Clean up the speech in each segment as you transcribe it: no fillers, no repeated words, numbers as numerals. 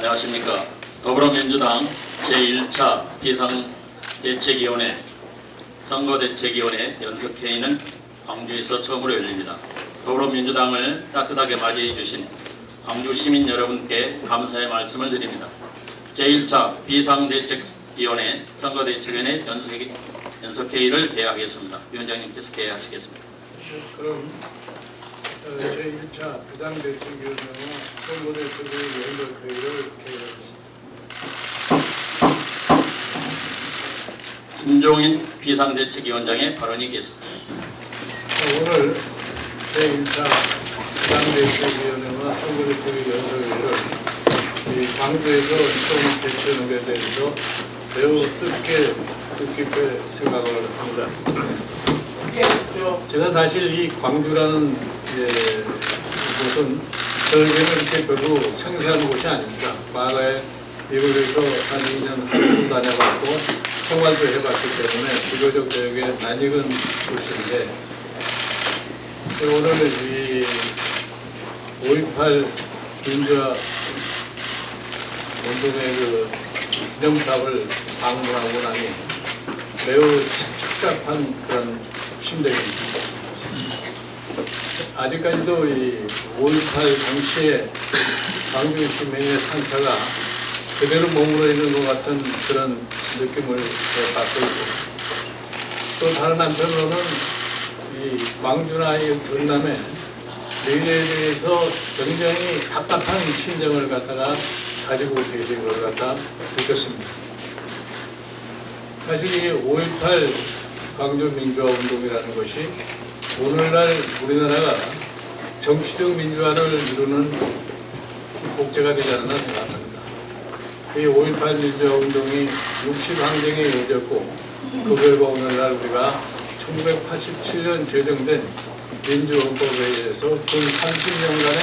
안녕하십니까. 더불어민주당 제1차 비상대책위원회 선거대책위원회 연석회의는 광주에서 처음으로 열립니다. 더불어민주당을 따뜻하게 맞이해 주신 광주 시민 여러분께 감사의 말씀을 드립니다. 제1차 비상대책위원회 선거대책위원회 연석회의를 개회하겠습니다. 위원장님께서 개회하시겠습니다. 그럼 제1차 비상대책위원회와 선거대책위원회 연석회의를 개회하겠습니다. 김종인 비상대책위원장의 발언이 있겠습니다. 오늘 제1차 비상대책위원회와 선거대책위원회 연석회의를 광주에서 처음 개최하는 것에 대해서 매우 뜻깊게 생각을 합니다. 제가 사실 이 광주라는 곳은 저에게는 이렇게 별로 생소한 곳이 아닙니다. 과거에 미국에서 한 2년 한국 다녀봤고 생활도 해봤기 때문에 비교적 저에게 낯익은 곳인데 오늘 이 5.18 민주화 운동의 그 기념탑을 방문하고 나니 매우 착잡한 그런 심정입니다. 아직까지도 이 5.18 당시에 광주 시민의 상처가 그대로 머물러 있는 것 같은 그런 느낌을 받고 있고, 또 다른 한편으로는 이 광주나 이 전남의 미래에 대해서 굉장히 답답한 심정을 갖다가 가지고 계신 걸 갖다 느꼈습니다. 사실 이 5.18 광주 민주화 운동이라는 것이 오늘날 우리나라가 정치적 민주화를 이루는 복제가 되지 않았나 생각합니다. 이 5.18 민주화 운동이 60항쟁에 이어졌고 그 결과 오늘날 우리가 1987년 제정된 민주헌법에 의해서 근 30년간의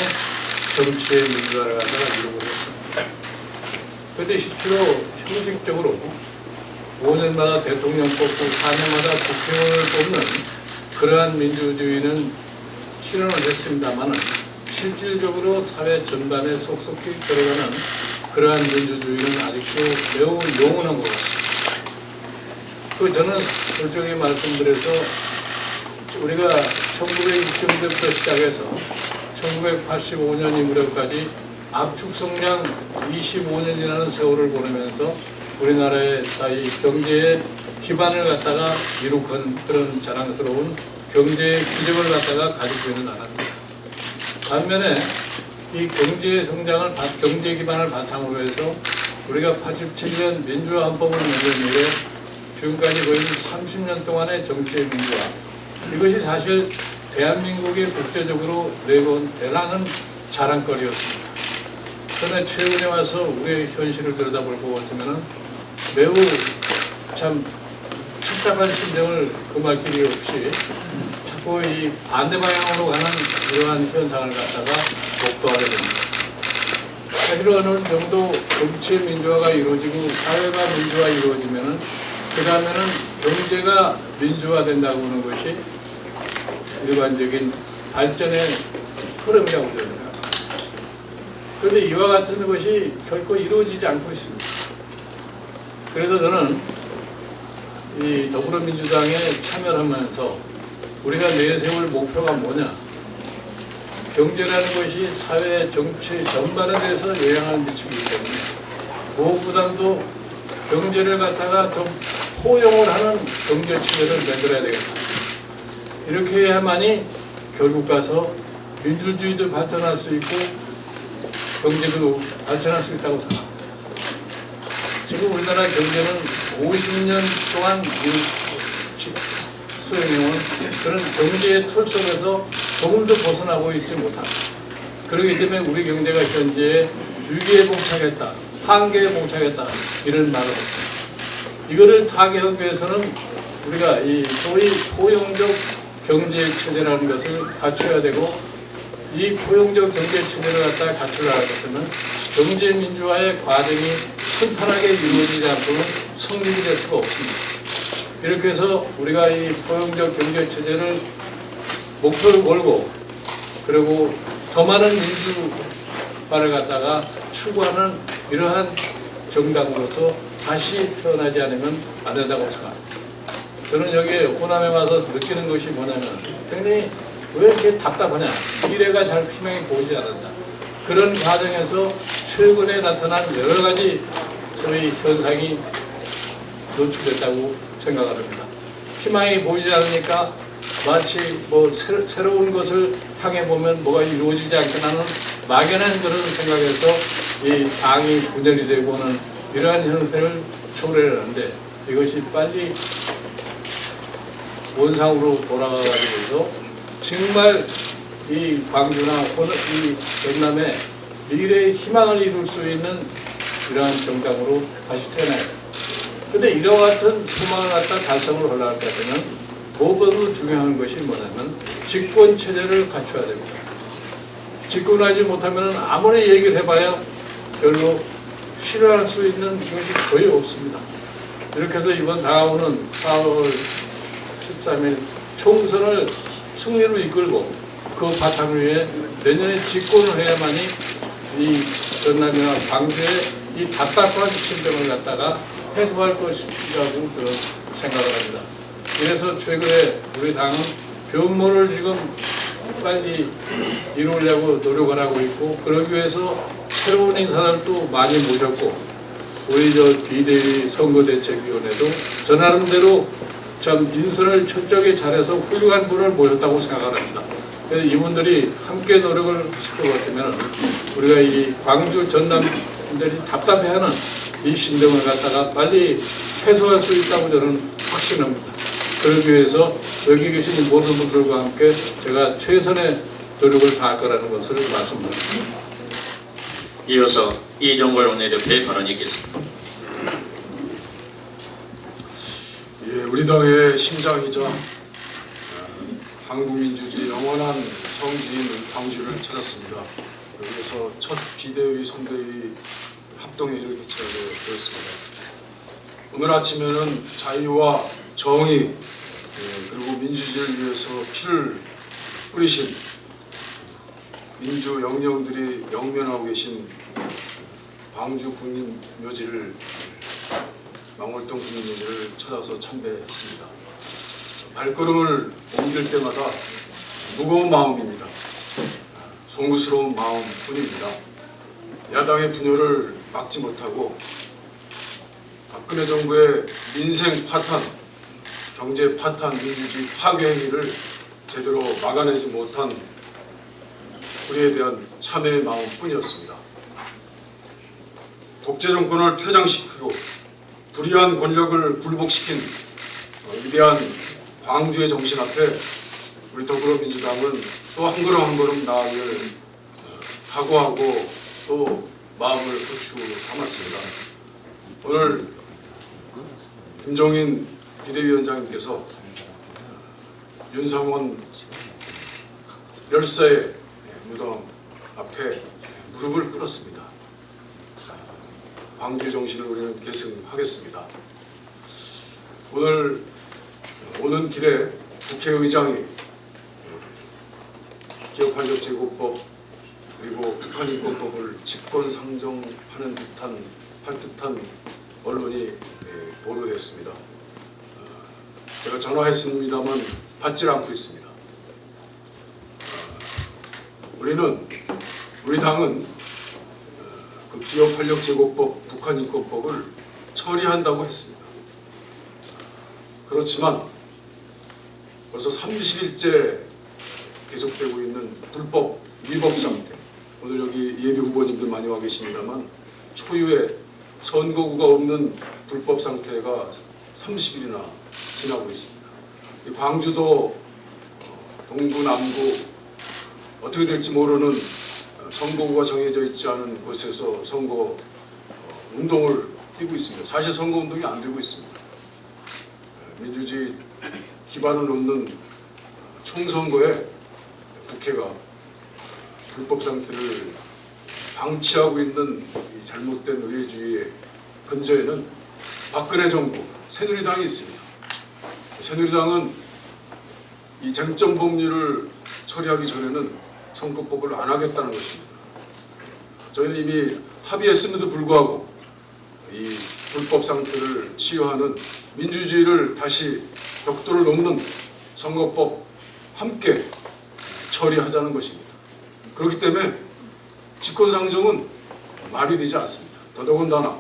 정치의 민주화를 갖다가 이루고 있습니다. 그런데 실제로 형식적으로 5년마다 대통령 뽑고 4년마다 국회의원을 뽑는 그러한 민주주의는 실현을 했습니다만 실질적으로 사회 전반에 속속히 들어가는 그러한 민주주의는 아직도 매우 영원한 것 같습니다. 저는 솔직히 말씀드려서 우리가 1960년대부터 시작해서 1985년이 무렵까지 압축성장 25년이라는 세월을 보내면서 우리나라의 사이 경제의 기반을 갖다가 이룩한 그런 자랑스러운 경제의 기적을 갖다가 가지고 있는 나라입니다. 반면에 이 경제 성장을, 경제 기반을 바탕으로 해서 우리가 87년 민주화 헌법을 만든 이래 지금까지 거의 30년 동안의 정치의 민주화, 이것이 사실 대한민국의 국제적으로 내건 대단한 자랑거리였습니다. 그런데 최근에 와서 우리의 현실을 들여다볼 것 같으면 매우 참 착잡한 심정을 금할 길이 없이 자꾸 이 반대 방향으로 가는 이러한 현상을 갖다가 목도하게 됩니다. 사실 어느 정도 정치의 민주화가 이루어지고 사회가 민주화 이루어지면은 그 다음에는 경제가 민주화된다고 하는 것이 일반적인 발전의 흐름이라고 합니다. 그런데 이와 같은 것이 결코 이루어지지 않고 있습니다. 그래서 저는 이 더불어민주당에 참여하면서 우리가 내세울 목표가 뭐냐, 경제라는 것이 사회 정치 전반에 대해서 영향을 미치기 때문에 무엇보다도 경제를 갖다가 좀 포용을 하는 경제 체제를 만들어야 되겠다. 이렇게 해야만이 결국 가서 민주주의도 발전할 수 있고 경제도 발전할 수 있다고 생각합니다. 지금 우리나라 경제는 50년 동안 수행해온 그런 경제의 틀 속에서 조금도 벗어나고 있지 못합니다. 그렇기 때문에 우리 경제가 현재 위기에 봉착했다, 한계에 봉착했다, 이런 말을 합니다. 이거를 타개하기 위해서는 우리가 이 소위 포용적 경제 체제라는 것을 갖춰야 되고, 이 포용적 경제 체제를 갖다가 갖추려면 경제 민주화의 과정이 순탄하게 이루어지지 않고는 성립이 될 수가 없습니다. 이렇게 해서 우리가 이 포용적 경제 체제를 목표로 걸고, 그리고 더 많은 민주화를 갖다가 추구하는 이러한 정당으로서 다시 태어나지 않으면 안 된다고 생각합니다. 저는 여기 호남에 와서 느끼는 것이 뭐냐면 굉장히 왜 이렇게 답답하냐, 미래가 잘 희망이 보이지 않는다. 그런 과정에서 최근에 나타난 여러 가지 저희 현상이 노출됐다고 생각을 합니다. 희망이 보이지 않으니까 마치 뭐 새로운 것을 향해 보면 뭐가 이루어지지 않겠나는 막연한 그런 생각에서 이 당이 분열이 되고는 이러한 형태를 초래하는데 이것이 빨리 원상으로 돌아가가지고 정말 이 광주나 이 전남에 미래의 희망을 이룰 수 있는 이러한 정당으로 다시 태어나야 돼요. 근데 이와 같은 소망을 갖다 달성을 하려고 할 때는 무엇보다도 중요한 것이 뭐냐면 집권 체제를 갖춰야 됩니다. 집권하지 못하면 아무리 얘기를 해봐야 별로 실현할 수 있는 것이 거의 없습니다. 이렇게 해서 이번 다가오는 4월 13일 총선을 승리로 이끌고 그 바탕 위에 내년에 집권을 해야만이 이 전남이나 광주의 이 답답한 심정을 갖다가 해소할 것이라고 저는 생각을 합니다. 그래서 최근에 우리 당은 변모를 지금 빨리 이루려고 노력을 하고 있고 그러기 위해서 새로운 인사들도 많이 모셨고 우리 저 비대위 선거대책위원회도 저 나름대로 참 인선을 철저하게 잘해서 훌륭한 분을 모셨다고 생각을 합니다. 그래서 이분들이 함께 노력을 하실 것 같으면 우리가 이 광주 전남들이 답답해하는 이 심정을 갖다가 빨리 해소할 수 있다고 저는 확신합니다. 그러기 위해서 여기 계신 모든 분들과 함께 제가 최선의 노력을 다할 거라는 것을 말씀드립니다. 이어서 이종걸 원내대표의 발언이 있겠습니다. 예, 우리 당의 심장이자 한국민주주의 영원한 성지인 광주를 찾았습니다. 여기에서 첫 비대위 선대위 합동회의를 개최하게 되었습니다. 오늘 아침에는 자유와 정의 그리고 민주주의를 위해서 피를 뿌리신 민주 영령들이 영면하고 계신 광주 국립묘지를 망월동 국립묘지를 찾아서 참배했습니다. 발걸음을 옮길 때마다 무거운 마음입니다. 송구스러운 마음뿐입니다. 야당의 분열을 막지 못하고 박근혜 정부의 민생 파탄, 경제 파탄, 민주주의 파괴 행위를 제대로 막아내지 못한 우리에 대한 참회의 마음뿐이었습니다. 독재 정권을 퇴장시키고 불의한 권력을 굴복시킨 위대한 광주의 정신 앞에 우리 더불어민주당은 또 한 걸음 한 걸음 나아갈 각오하고 또 마음을 고추 삼았습니다. 오늘 김종인 비대위원장님께서 윤상원 열사의 무덤 앞에 무릎을 꿇었습니다. 광주의 정신을 우리는 계승하겠습니다. 오늘 오는 길에 국회의장이 기업활력제고법 그리고 북한인권법을 직권상정하는 듯한 언론이 보도됐습니다. 제가 전화했습니다만 받질 않고 있습니다. 우리 당은 그 기업활력제고법, 북한인권법을 처리한다고 했습니다. 그렇지만 벌써 30일째 계속되고 있는 불법 위법 상태. 오늘 여기 예비 후보님들 많이 와 계십니다만 초유의 선거구가 없는 불법 상태가 30일이나 지나고 있습니다. 이 광주도 동부 남부 어떻게 될지 모르는 선거구가 정해져 있지 않은 곳에서 선거 운동을 뛰고 있습니다. 사실 선거 운동이 안 되고 있습니다. 민주주의 기반을 놓는 총선거에 국회가 불법 상태를 방치하고 있는 이 잘못된 의회주의의 근저에는 박근혜 정부, 새누리당이 있습니다. 새누리당은 이 쟁점 법률을 처리하기 전에는 선거법을 안 하겠다는 것입니다. 저희는 이미 합의했음에도 불구하고 이 불법 상태를 치유하는 민주주의를 다시 벽돌을 넘는 선거법 함께 처리하자는 것입니다. 그렇기 때문에 직권상정은 말이 되지 않습니다. 더더군다나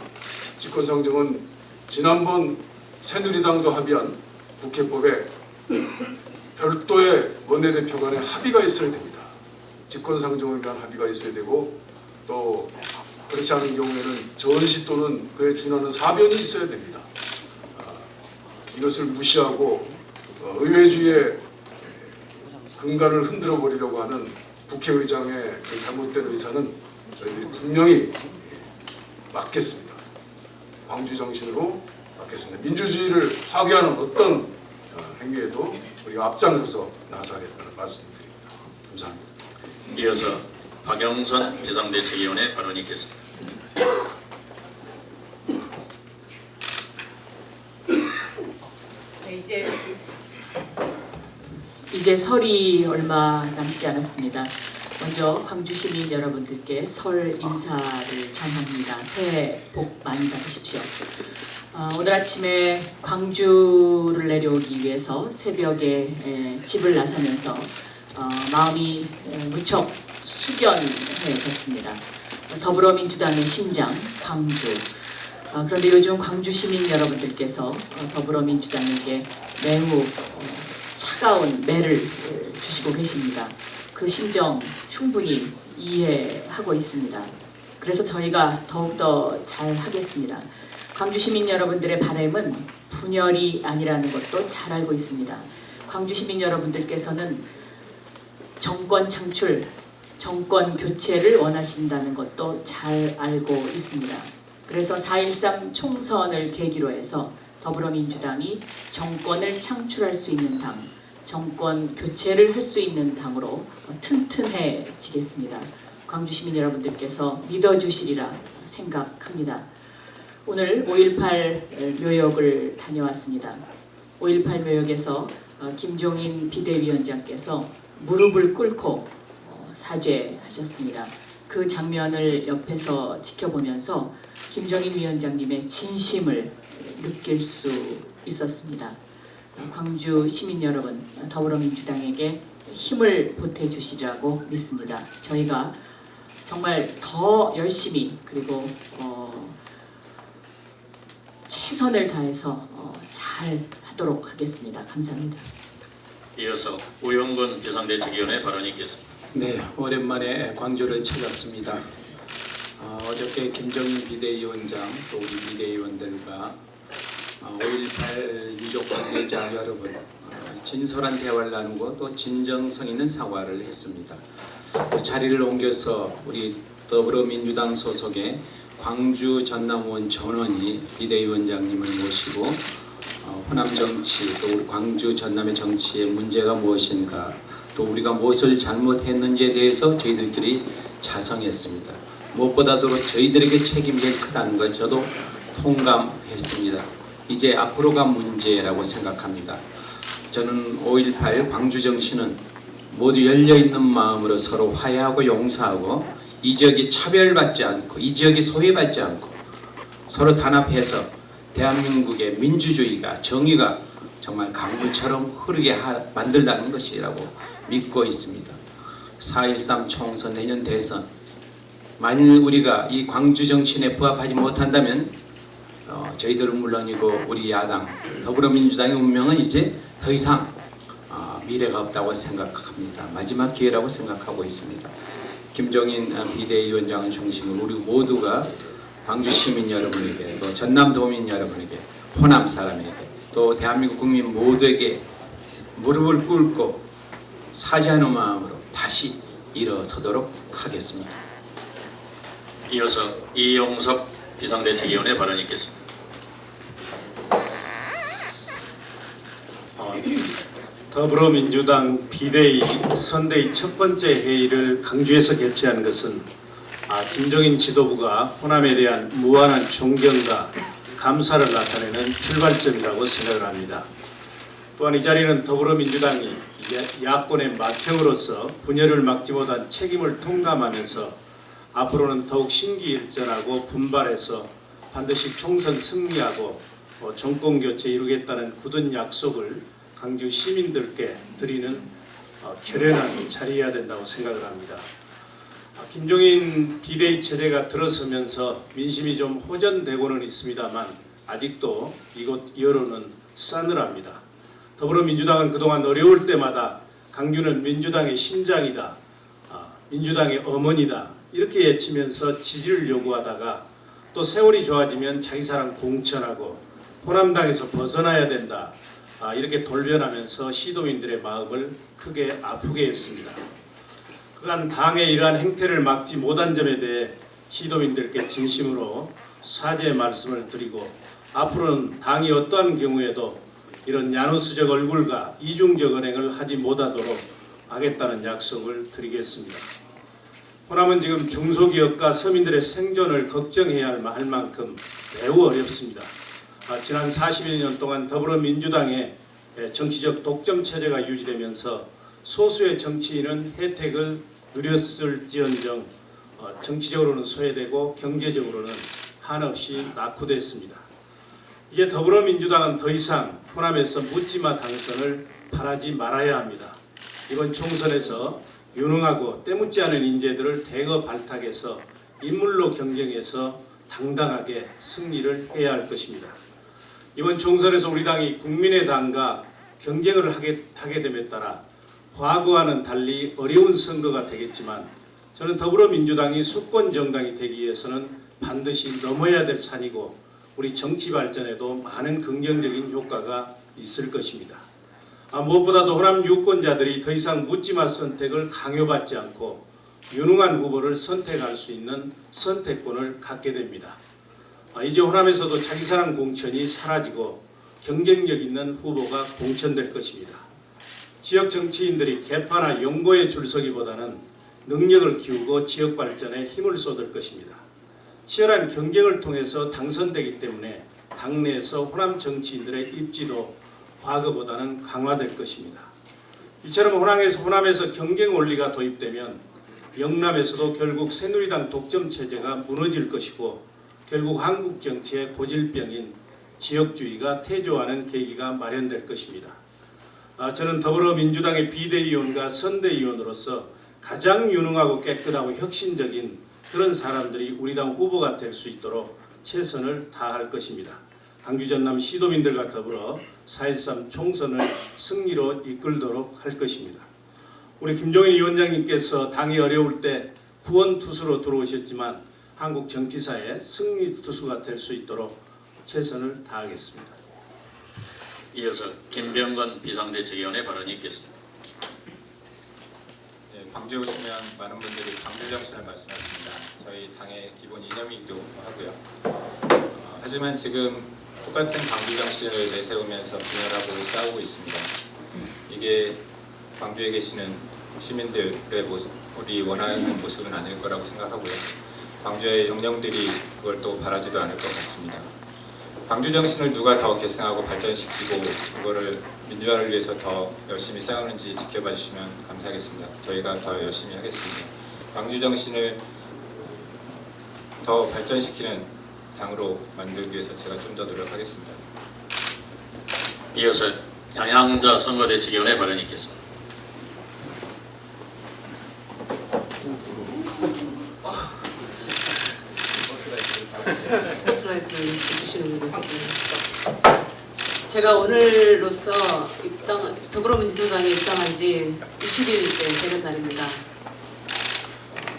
직권상정은 지난번 새누리당도 합의한 국회법에 별도의 원내대표 간의 합의가 있어야 됩니다. 직권상정을 위한 합의가 있어야 되고 또 그렇지 않은 경우에는 전시 또는 그에 준하는 사변이 있어야 됩니다. 이것을 무시하고 의회주의의 근간을 흔들어 버리려고 하는 국회의장의 그 잘못된 의사는 저희들이 분명히 막겠습니다. 광주 정신으로 막겠습니다. 민주주의를 파괴하는 어떤 행위에도 우리가 앞장서서 나서야겠다는 말씀드립니다. 감사합니다. 이어서 박영선 비상대책위원의 발언이 있겠습니다. 네, 이제 설이 얼마 남지 않았습니다. 먼저 광주 시민 여러분들께 설 인사를 전합니다. 새해 복 많이 받으십시오. 오늘 아침에 광주를 내려오기 위해서 새벽에 집을 나서면서 마음이 무척 숙연해졌습니다. 더불어민주당의 심장 광주. 그런데 요즘 광주 시민 여러분들께서 더불어민주당에게 매우 차가운 매를 주시고 계십니다. 그 심정 충분히 이해하고 있습니다. 그래서 저희가 더욱더 잘 하겠습니다. 광주 시민 여러분들의 바람은 분열이 아니라는 것도 잘 알고 있습니다. 광주 시민 여러분들께서는 정권 창출, 정권 교체를 원하신다는 것도 잘 알고 있습니다. 그래서 4.13 총선을 계기로 해서 더불어민주당이 정권을 창출할 수 있는 당, 정권 교체를 할 수 있는 당으로 튼튼해지겠습니다. 광주 시민 여러분들께서 믿어주시리라 생각합니다. 오늘 5.18 묘역을 다녀왔습니다. 5.18 묘역에서 김종인 비대위원장께서 무릎을 꿇고 사죄하셨습니다. 그 장면을 옆에서 지켜보면서 김종인 위원장님의 진심을 느낄 수 있었습니다. 광주 시민 여러분, 더불어민주당에게 힘을 보태주시리라고 믿습니다. 저희가 정말 더 열심히 그리고 최선을 다해서 잘 하도록 하겠습니다. 감사합니다. 이어서 우영근 비상대책위원의 발언이 있겠습니다. 네, 오랜만에 광주를 찾았습니다. 어저께 김정인 비대위원장 또 우리 비대위원들과 5.18 유족 관계자 여러분 진솔한 대화를 나누고 또 진정성 있는 사과를 했습니다. 자리를 옮겨서 우리 더불어민주당 소속의 광주 전남원 전원이 비대위원장님을 모시고 호남 정치 또 우리 광주 전남의 정치의 문제가 무엇인가 또 우리가 무엇을 잘못했는지에 대해서 저희들끼리 자성했습니다. 무엇보다도 저희들에게 책임이 제일 크다는 걸 저도 통감했습니다. 이제 앞으로가 문제라고 생각합니다. 저는 5.18 광주 정신은 모두 열려있는 마음으로 서로 화해하고 용서하고 이 지역이 차별받지 않고 이 지역이 소외받지 않고 서로 단합해서 대한민국의 민주주의가 정의가 정말 강물처럼 흐르게 만들라는 것이라고 믿고 있습니다. 4.13 총선 내년 대선 만일 우리가 이 광주 정신에 부합하지 못한다면 저희들은 물론이고 우리 야당 더불어민주당의 운명은 이제 더 이상 미래가 없다고 생각합니다. 마지막 기회라고 생각하고 있습니다. 김종인 비대위원장을 중심으로 우리 모두가 광주 시민 여러분에게 또 전남 도민 여러분에게 호남 사람에게 또 대한민국 국민 모두에게 무릎을 꿇고 사죄하는 마음으로 다시 일어서도록 하겠습니다. 이어서 이용섭 비상대책위원의 발언이 있겠습니다. 더불어민주당 비대위 선대위 첫 번째 회의를 광주에서 개최한 것은 김종인 지도부가 호남에 대한 무한한 존경과 감사를 나타내는 출발점이라고 생각을 합니다. 또한 이 자리는 더불어민주당이 야권의 맏형으로서 분열을 막지 못한 책임을 통감하면서 앞으로는 더욱 신기일전하고 분발해서 반드시 총선 승리하고 정권 교체 이루겠다는 굳은 약속을 광주 시민들께 드리는 결연한 자리여야 된다고 생각을 합니다. 김종인 비대위 체제가 들어서면서 민심이 좀 호전되고는 있습니다만 아직도 이곳 여론은 싸늘합니다. 더불어민주당은 그동안 어려울 때마다 광주는 민주당의 심장이다, 민주당의 어머니다 이렇게 외치면서 지지를 요구하다가 또 세월이 좋아지면 자기사랑 공천하고 호남당에서 벗어나야 된다 이렇게 돌변하면서 시도민들의 마음을 크게 아프게 했습니다. 그간 당의 이러한 행태를 막지 못한 점에 대해 시도민들께 진심으로 사죄의 말씀을 드리고 앞으로는 당이 어떠한 경우에도 이런 야누스적 얼굴과 이중적 언행을 하지 못하도록 하겠다는 약속을 드리겠습니다. 호남은 지금 중소기업과 서민들의 생존을 걱정해야 할 만큼 매우 어렵습니다. 지난 40여 년 동안 더불어민주당의 정치적 독점 체제가 유지되면서 소수의 정치인은 혜택을 누렸을지언정 정치적으로는 소외되고 경제적으로는 한없이 낙후됐습니다. 이제 더불어민주당은 더 이상 호남에서 묻지마 당선을 바라지 말아야 합니다. 이번 총선에서 유능하고 때묻지 않은 인재들을 대거 발탁해서 인물로 경쟁해서 당당하게 승리를 해야 할 것입니다. 이번 총선에서 우리 당이 국민의 당과 경쟁을 하게 됨에 따라 과거와는 달리 어려운 선거가 되겠지만 저는 더불어민주당이 수권 정당이 되기 위해서는 반드시 넘어야 될 산이고 우리 정치 발전에도 많은 긍정적인 효과가 있을 것입니다. 무엇보다도 호남 유권자들이 더 이상 묻지마 선택을 강요받지 않고 유능한 후보를 선택할 수 있는 선택권을 갖게 됩니다. 이제 호남에서도 자기사랑 공천이 사라지고 경쟁력 있는 후보가 공천될 것입니다. 지역 정치인들이 개파나 연고에 줄서기보다는 능력을 키우고 지역 발전에 힘을 쏟을 것입니다. 치열한 경쟁을 통해서 당선되기 때문에 당내에서 호남 정치인들의 입지도 과거보다는 강화될 것입니다. 이처럼 호남에서 경쟁 원리가 도입되면 영남에서도 결국 새누리당 독점 체제가 무너질 것이고 결국 한국 정치의 고질병인 지역주의가 퇴조하는 계기가 마련될 것입니다. 저는 더불어민주당의 비대위원과 선대위원으로서 가장 유능하고 깨끗하고 혁신적인 그런 사람들이 우리 당 후보가 될 수 있도록 최선을 다할 것입니다. 광주 전남 시도민들과 더불어 4.13 총선을 승리로 이끌도록 할 것입니다. 우리 김종인 위원장님께서 당이 어려울 때 구원 투수로 들어오셨지만 한국 정치사의 승리 투수가 될 수 있도록 최선을 다하겠습니다. 이어서 김병건 비상대책위원회 발언이 있겠습니다. 광주에 오시면 많은 분들이 광주 정신을 말씀하십니다. 저희 당의 기본 이념이기도 하고요. 하지만 지금 똑같은 광주 정신을 내세우면서 분열하고 싸우고 있습니다. 이게 광주에 계시는 시민들의 모습이 원하는 모습은 아닐 거라고 생각하고요. 광주의 영령들이 그걸 또 바라지도 않을 것 같습니다. 광주 정신을 누가 더 계승하고 발전시키고 그거를 민주화를 위해서 더 열심히 싸우는지 지켜봐 주시면 감사하겠습니다. 저희가 더 열심히 하겠습니다. 광주 정신을 더 발전시키는 당으로 만들기 위해서 제가 좀 더 노력하겠습니다. 이어서 양양자 선거대책위원회 발언이 있겠습니다. 스포트라이트 주시는군요. 제가 오늘로써 더불어민주당에 입당한 지 20일째 되는 날입니다.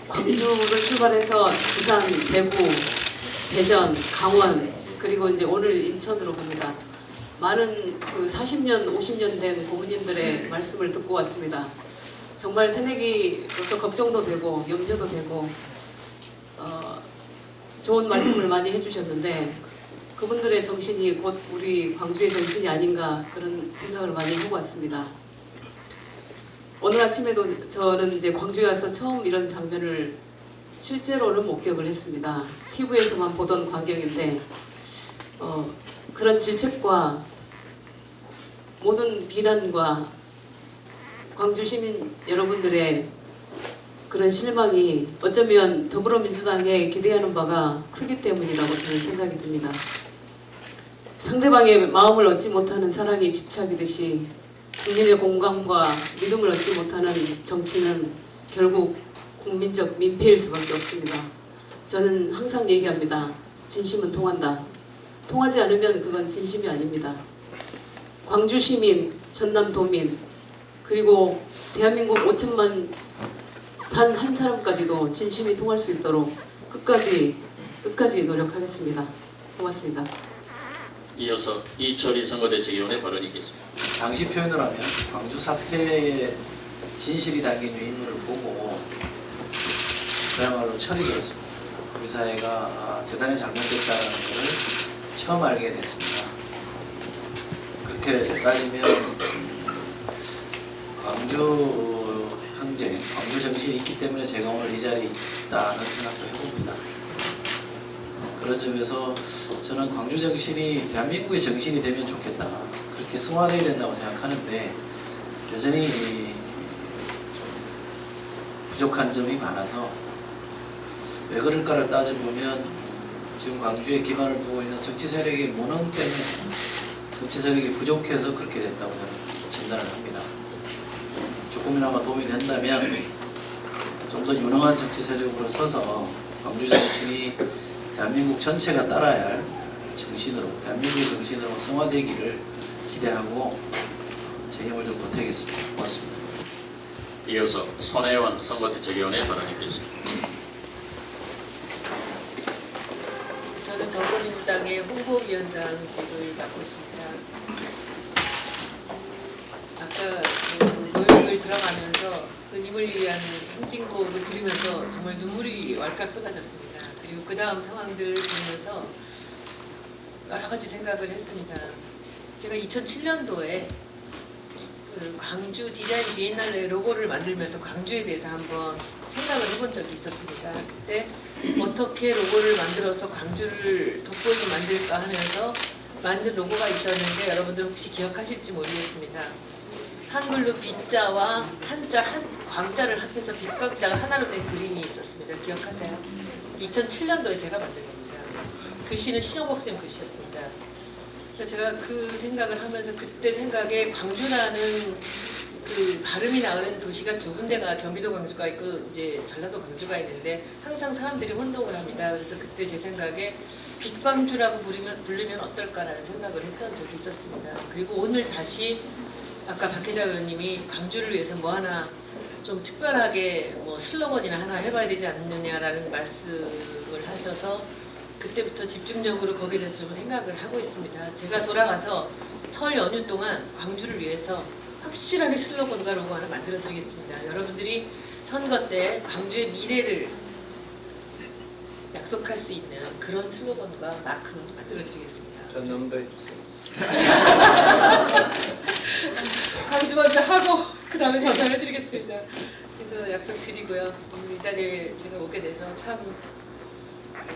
광주를 출발해서 부산, 대구, 대전, 강원 그리고 이제 오늘 인천으로 갑니다. 많은 40년, 50년 된 고모님들의 말씀을 듣고 왔습니다. 정말 새내기로서 걱정도 되고 염려도 되고 좋은 말씀을 많이 해주셨는데 그분들의 정신이 곧 우리 광주의 정신이 아닌가 그런 생각을 많이 하고 왔습니다. 오늘 아침에도 저는 이제 광주에 와서 처음 이런 장면을 실제로는 목격을 했습니다. TV에서만 보던 광경인데 그런 질책과 모든 비난과 광주 시민 여러분들의 그런 실망이 어쩌면 더불어민주당에 기대하는 바가 크기 때문이라고 저는 생각이 듭니다. 상대방의 마음을 얻지 못하는 사랑이 집착이듯이 국민의 공감과 믿음을 얻지 못하는 정치는 결국 국민적 민폐일 수밖에 없습니다. 저는 항상 얘기합니다. 진심은 통한다. 통하지 않으면 그건 진심이 아닙니다. 광주 시민, 전남 도민, 그리고 대한민국 5천만 단 한 사람까지도 진심이 통할 수 있도록 끝까지 노력하겠습니다. 고맙습니다. 이어서 이철희 선거대책위원회 발언이 있겠습니다. 당시 표현을 하면 광주 사태에 진실이 담긴 인물을 보고 그야말로 철이 들었습니다. 우리 사회가 대단히 잘못됐다는 것을 처음 알게 됐습니다. 그렇게 따지면 광주 항쟁, 광주 정신이 있기 때문에 제가 오늘 이 자리에 있다는 생각도 해봅니다. 그런 점에서 저는 광주 정신이 대한민국의 정신이 되면 좋겠다, 그렇게 승화되어야 된다고 생각하는데 여전히 좀 부족한 점이 많아서 왜 그럴까를 따져보면 지금 광주에 기반을 두고 있는 정치 세력의 무능 때문에 정치 세력이 부족해서 그렇게 됐다고 저는 진단을 합니다. 조금이나마 도움이 된다면 좀 더 유능한 정치 세력으로 서서 광주 정신이 대한민국 전체가 따라야 할 정신으로, 대한민국의 정신으로 승화되기를 기대하고 제 힘을 좀 보태겠습니다. 고맙습니다. 이어서 손혜원 선거대책위원회 발언이 있겠습니다. 저는 더불어민주당의 홍보위원장직을 맡고 있습니다. 아까 그 모욕을 들어가면서 그 님을 위한 행진곡을 들으면서 정말 눈물이 왈칵 쏟아졌습니다. 그리고 그 다음 상황들 보면서 여러 가지 생각을 했습니다. 제가 2007년도에 그 광주 디자인 비엔날레 로고를 만들면서 광주에 대해서 한번 생각을 해본 적이 있었습니다. 그때 어떻게 로고를 만들어서 광주를 돋보이게 만들까 하면서 만든 로고가 있었는데 여러분들 혹시 기억하실지 모르겠습니다. 한글로 빛자와 한자, 광자를 합해서 빛광자가 하나로 된 그림이 있었습니다. 기억하세요? 2007년도에 제가 만든 겁니다. 글씨는 신용복 쌤 글씨였습니다. 그래서 제가 그 생각을 하면서 그때 생각에 광주라는 그 발음이 나오는 도시가 두 군데가 경기도 광주가 있고 이제 전라도 광주가 있는데 항상 사람들이 혼동을 합니다. 그래서 그때 제 생각에 빛광주라고 부르면 어떨까라는 생각을 했던 적이 있었습니다. 그리고 오늘 다시 아까 박혜자 의원님이 광주를 위해서 뭐 하나 좀 특별하게 뭐 슬로건이나 하나 해봐야 되지 않느냐라는 말씀을 하셔서 그때부터 집중적으로 거기에 대해서 좀 생각을 하고 있습니다. 제가 돌아가서 설 연휴 동안 광주를 위해서 확실하게 슬로건과 로고 하나 만들어 드리겠습니다. 여러분들이 선거 때 광주의 미래를 약속할 수 있는 그런 슬로건과 마크 만들어 드리겠습니다. 전남도 해주세요. 광주 먼저 하고 그 다음에 전달해 드리겠습니다. 그래서 약속드리고요. 오늘 이 자리에 제가 오게 돼서 참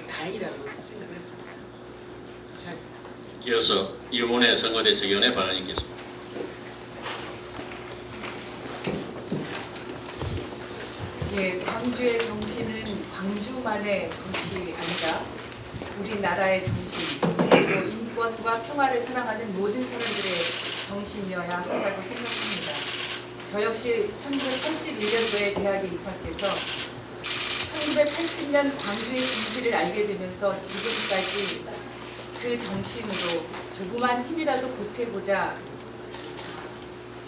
다행이라고 생각을 했습니다. 감사합니다. 이어서 이훈혜 선거대책위원회 발언이 있겠습니다. 예, 광주의 정신은 광주만의 것이 아니라 우리나라의 정신, 그리고 인권과 평화를 사랑하는 모든 사람들의 정신이어야 한다고 생각합니다. 저 역시 1981년도에 대학에 입학해서 1980년 광주의 진실을 알게 되면서 지금까지 그 정신으로 조그만 힘이라도 보태고자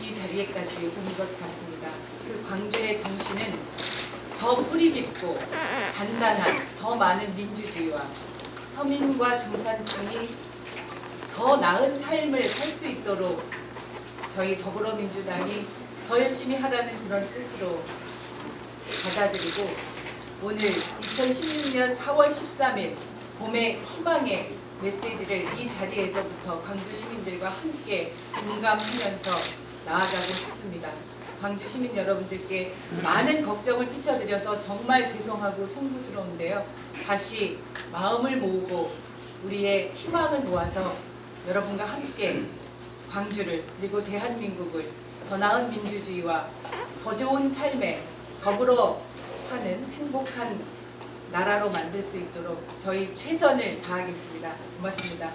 이 자리에까지 온 것 같습니다. 그 광주의 정신은 더 뿌리 깊고 단단한 더 많은 민주주의와 서민과 중산층이 더 나은 삶을 살 수 있도록 저희 더불어민주당이 더 열심히 하라는 그런 뜻으로 받아들이고 오늘 2016년 4월 13일 봄의 희망의 메시지를 이 자리에서부터 광주 시민들과 함께 공감하면서 나아가고 싶습니다. 광주 시민 여러분들께 많은 걱정을 끼쳐드려서 정말 죄송하고 송구스러운데요. 다시 마음을 모으고 우리의 희망을 모아서 여러분과 함께 광주를 그리고 대한민국을 더 나은 민주주의와 더 좋은 삶에 더불어 사는 행복한 나라로 만들 수 있도록 저희 최선을 다하겠습니다. 고맙습니다.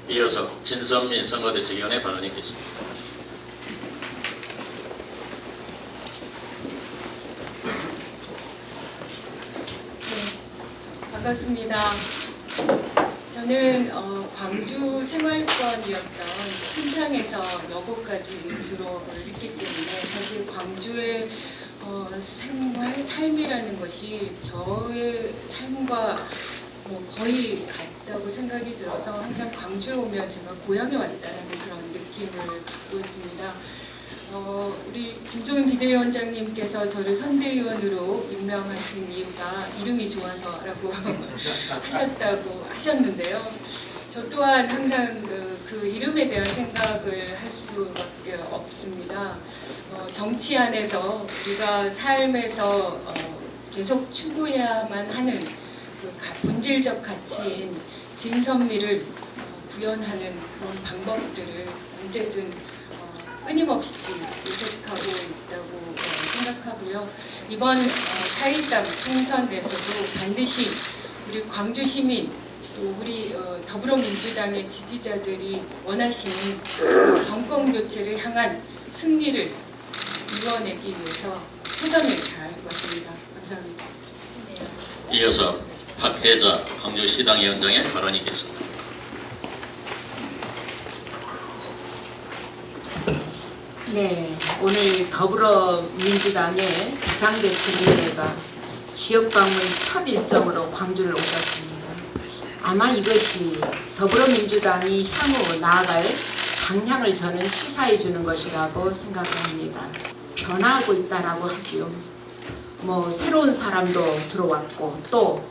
이어서 진선미 선거대 측위원회 발언 있겠습니다. 반갑습니다. 저는 광주 생활권이었던 순창에서 여고까지 졸업을 했기 때문에 사실 광주의 삶이라는 것이 저의 삶과 거의 같다고 생각이 들어서 항상 광주에 오면 제가 고향에 왔다는 그런 느낌을 갖고 있습니다. 우리 김종인 비대위원장님께서 저를 선대위원으로 임명하신 이유가 이름이 좋아서라고 하셨는데요. 저 또한 항상 그 이름에 대한 생각을 할 수밖에 없습니다. 정치 안에서 우리가 삶에서 계속 추구해야만 하는 그 본질적 가치인 진선미를 구현하는 그런 방법들을 언제든 끊임없이 모색하고 있다고 생각하고요. 이번 4.13 총선에서도 반드시 우리 광주 시민 또 우리 더불어민주당의 지지자들이 원하시는 정권 교체를 향한 승리를 이뤄내기 위해서 최선을 다할 것입니다. 감사합니다. 이어서 박혜자 광주시당위원장의 발언이 있겠습니다. 네, 오늘 더불어민주당의 비상대책위원회가 지역방문 첫 일정으로 광주를 오셨습니다. 아마 이것이 더불어민주당이 향후 나아갈 방향을 저는 시사해 주는 것이라고 생각합니다. 변화하고 있다라고 하지요. 새로운 사람도 들어왔고 또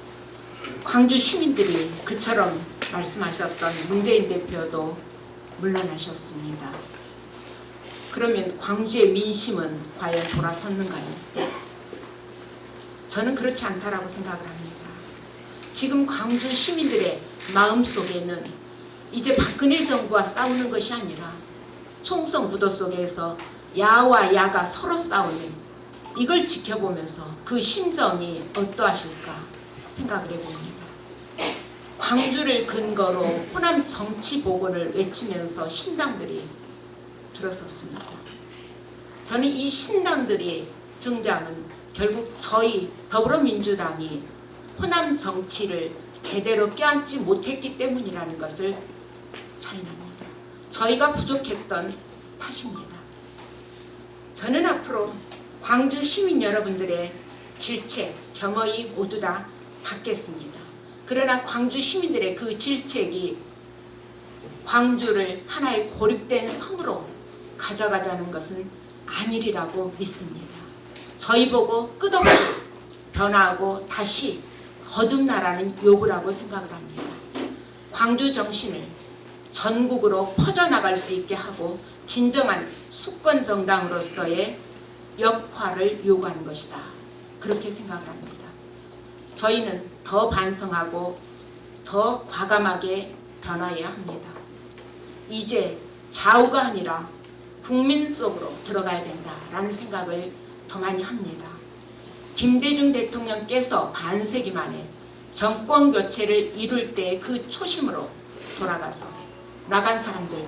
광주 시민들이 그처럼 말씀하셨던 문재인 대표도 물러나셨습니다. 그러면 광주의 민심은 과연 돌아섰는가요? 저는 그렇지 않다라고 생각을 합니다. 지금 광주 시민들의 마음속에는 이제 박근혜 정부와 싸우는 것이 아니라 총선 구도 속에서 야와 야가 서로 싸우는 이걸 지켜보면서 그 심정이 어떠하실까 생각을 해봅니다. 광주를 근거로 호남 정치 복원을 외치면서 신당들이 들어섰습니다. 저는 이 신당들이 등장은 결국 저희 더불어민주당이 호남 정치를 제대로 껴안지 못했기 때문이라는 것을 자인합니다. 저희가 부족했던 탓입니다. 저는 앞으로 광주 시민 여러분들의 질책, 겸허히 모두 다 받겠습니다. 그러나 광주 시민들의 그 질책이 광주를 하나의 고립된 섬으로 가져가자는 것은 아니리라고 믿습니다. 저희 보고 끝없이 변화하고 다시 거듭나라는 요구라고 생각을 합니다. 광주 정신을 전국으로 퍼져나갈 수 있게 하고 진정한 수권 정당으로서의 역할을 요구하는 것이다. 그렇게 생각을 합니다. 저희는 더 반성하고 더 과감하게 변화해야 합니다. 이제 좌우가 아니라 국민 속으로 들어가야 된다라는 생각을 더 많이 합니다. 김대중 대통령께서 반세기 만에 정권 교체를 이룰 때 그 초심으로 돌아가서 나간 사람들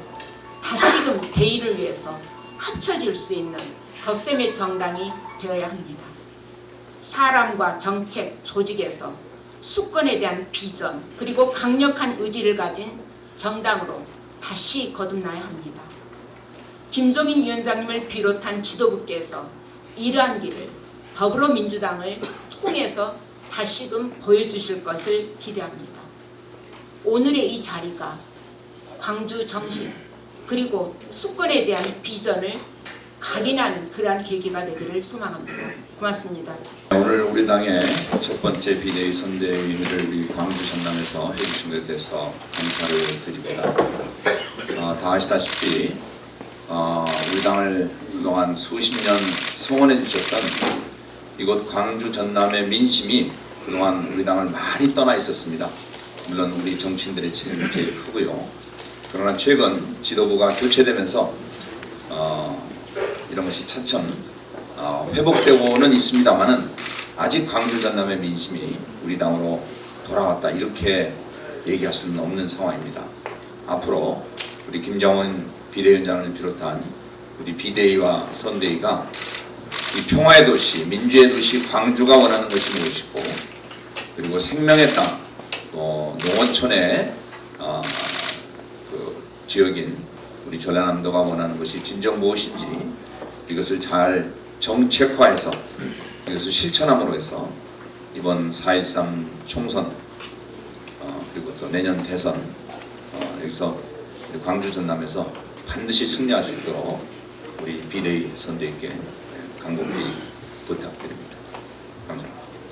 다시금 대의를 위해서 합쳐질 수 있는 덧셈의 정당이 되어야 합니다. 사람과 정책, 조직에서 수권에 대한 비전 그리고 강력한 의지를 가진 정당으로 다시 거듭나야 합니다. 김종인 위원장님을 비롯한 지도부께서 이러한 길을 더불어민주당을 통해서 다시금 보여주실 것을 기대합니다. 오늘의 이 자리가 광주 정신 그리고 수권에 대한 비전을 각인하는 그러한 계기가 되기를 소망합니다. 고맙습니다. 오늘 우리 당의 첫 번째 비대위 선대위를 우리 광주 전남에서 해주신 것에 대해서 감사를 드립니다. 다 아시다시피 우리 당을 그동안 수십 년 성원해 주셨던 이곳 광주 전남의 민심이 그동안 우리 당을 많이 떠나 있었습니다. 물론 우리 정치인들의 책임이 제일 크고요. 그러나 최근 지도부가 교체되면서 이런 것이 차츰 회복되고는 있습니다만은 아직 광주 전남의 민심이 우리 당으로 돌아왔다 이렇게 얘기할 수는 없는 상황입니다. 앞으로 우리 김정은 비대위원장을 비롯한 우리 비대위와 선대위가 이 평화의 도시, 민주의 도시 광주가 원하는 것이 무엇이고, 그리고 생명의 땅, 농어촌의 그 지역인 우리 전라남도가 원하는 것이 진정 무엇인지 이것을 잘 정책화해서 이것을 실천함으로 해서 이번 4.13 총선 그리고 또 내년 대선 여기서 광주 전남에서 반드시 승리할 수 있도록 우리 비대위 선대위께 간곡히 부탁드립니다.